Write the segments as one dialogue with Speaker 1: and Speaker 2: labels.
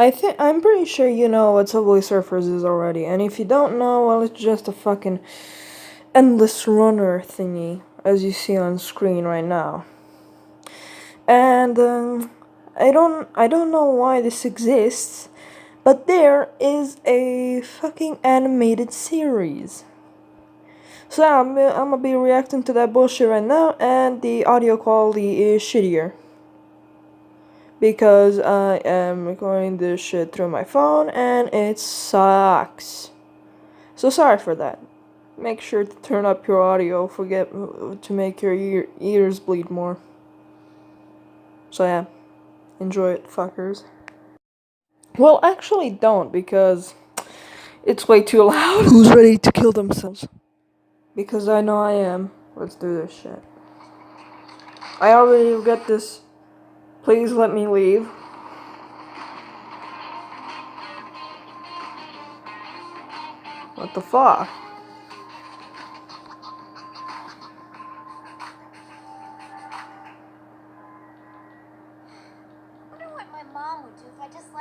Speaker 1: I'm pretty sure you know what Subway Surfers is already, and if you don't know, well, it's just a fucking endless runner thingy, as you see on screen right now. And I don't know why this exists, but there is a fucking animated series. So yeah, I'm gonna be reacting to that bullshit right now, and the audio quality is shittier. Because I am recording this shit through my phone and it sucks. So sorry for that. Make sure to turn up your audio, forget to make your ears bleed more. So yeah, enjoy it, fuckers. Well, actually don't, because it's way too loud. Who's ready to kill themselves? Because I know I am. Let's do this shit. I already get this. Please let me leave. What the fuck?
Speaker 2: I wonder what my mom would do if I just,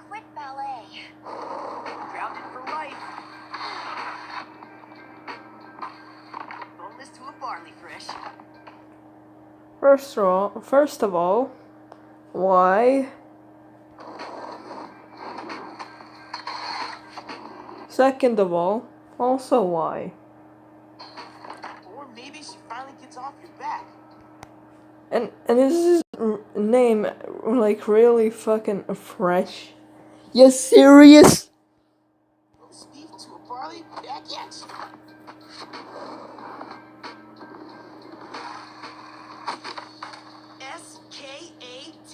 Speaker 2: quit ballet.
Speaker 3: Grounded for life. Boneless to a barley fresh.
Speaker 1: First of all, why? Second of all, also why?
Speaker 3: Or maybe she finally gets off your back.
Speaker 1: And is his name like really fucking fresh? You serious?
Speaker 3: Steve to a barley baguette. SKAT.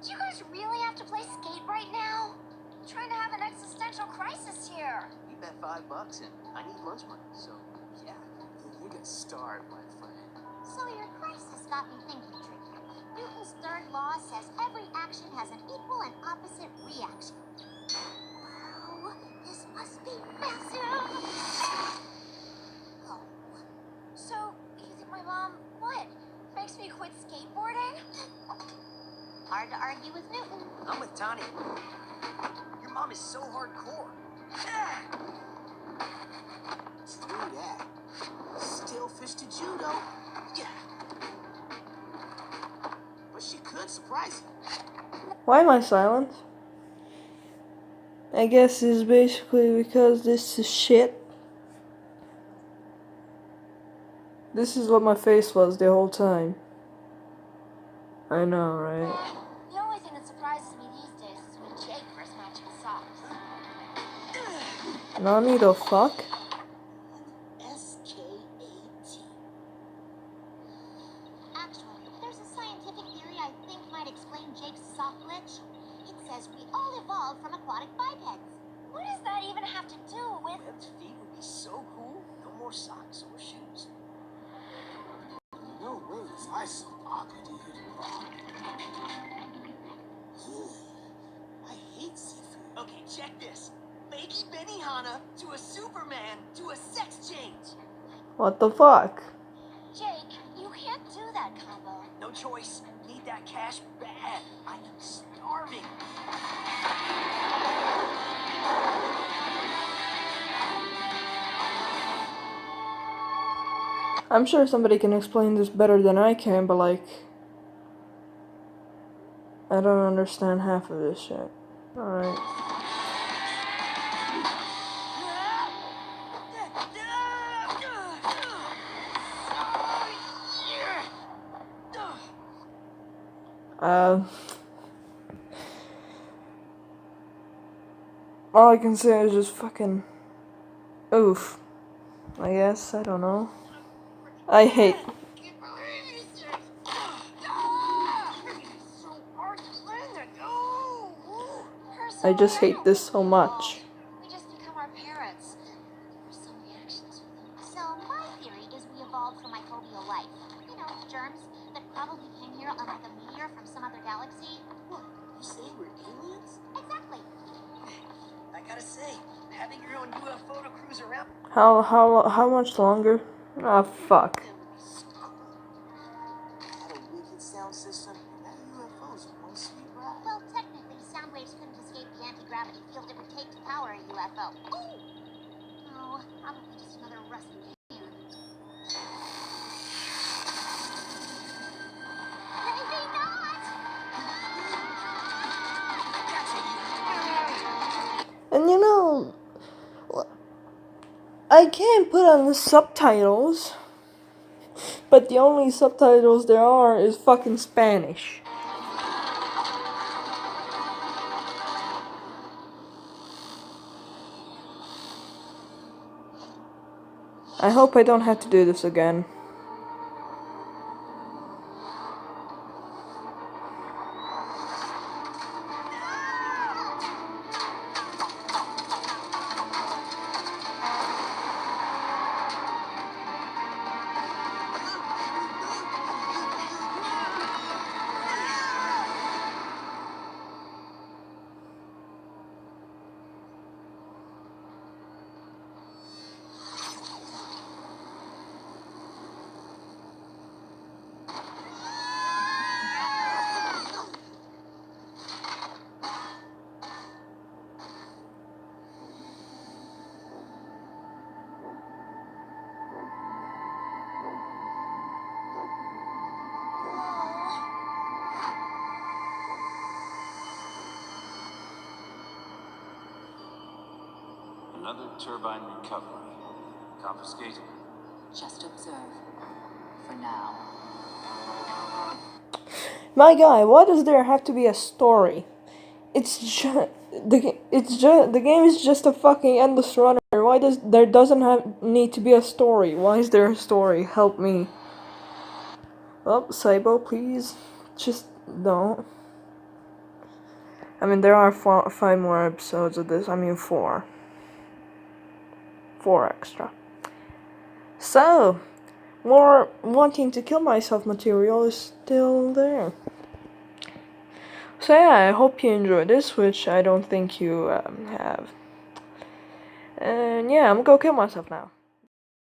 Speaker 2: Do you guys really have to play skate right now? I'm trying to have an existential crisis here.
Speaker 3: You bet $5 and I need lunch money, so yeah, you get starved, my friend.
Speaker 2: So your crisis got me thinking, Tricky. Newton's third law says every action has an equal and opposite reaction. Wow, this must be massive. Oh. So, you think my mom, what? Makes me quit skateboarding? Hard to argue with Newton.
Speaker 3: I'm with Tanya. Your mom is so hardcore. Screw that. Still fish to judo. Yeah. But she could surprise you.
Speaker 1: Why am I silent? I guess it's basically because this is shit. This is what my face was the whole time. I know, right?
Speaker 2: The only thing that surprises me these days is when Jake first matches his socks.
Speaker 1: Nani the fuck?
Speaker 3: SKAT.
Speaker 2: Actually, there's a scientific theory I think might explain Jake's sock glitch. It says we all evolved from aquatic bipeds. What does that even have to do with...
Speaker 3: Webbed feet would be so cool. No more socks or shoes. No way was I so awkward, dude. I hate seafood. Okay, check this. Fakey Benihana to a Superman to a sex change.
Speaker 1: What the fuck?
Speaker 2: Jake, you can't do that combo.
Speaker 3: No choice. Need that cash bad. I am starving.
Speaker 1: I'm sure somebody can explain this better than I can, but like, I don't understand half of this shit. Alright. All I can say is just fucking oof. I guess, I don't know. I hate. I just hate this so much.
Speaker 2: We just become our parents. There's some reactions with them. So my theory is we evolved from microbial life. You know, germs that probably came here on like a meteor from some other galaxy.
Speaker 3: What? You say we're aliens?
Speaker 2: Exactly.
Speaker 3: I gotta say, having your own UFO to cruise around.
Speaker 1: How much longer? Ah, fuck.
Speaker 3: Had a wicked sound system, and that UFO's one sweet ride.
Speaker 2: Well, technically, sound waves couldn't gravity field it would take to power a UFO. Oh! No, probably just another rusty can. Maybe not!
Speaker 1: And you know, I can't put on the subtitles, but the only subtitles there are is fucking Spanish. I hope I don't have to do this again.
Speaker 4: Another turbine recovery. Confiscated.
Speaker 5: Just observe. For now.
Speaker 1: My guy, why does there have to be a story? It's just the game is just a fucking endless runner. Why doesn't need to be a story? Why is there a story? Help me. Oh, Saibo, please, just don't. I mean, there are 5 more episodes of this. I mean, 4 extra. So, more wanting to kill myself material is still there. So yeah, I hope you enjoyed this, which I don't think you have. And yeah, I'm gonna go kill myself now.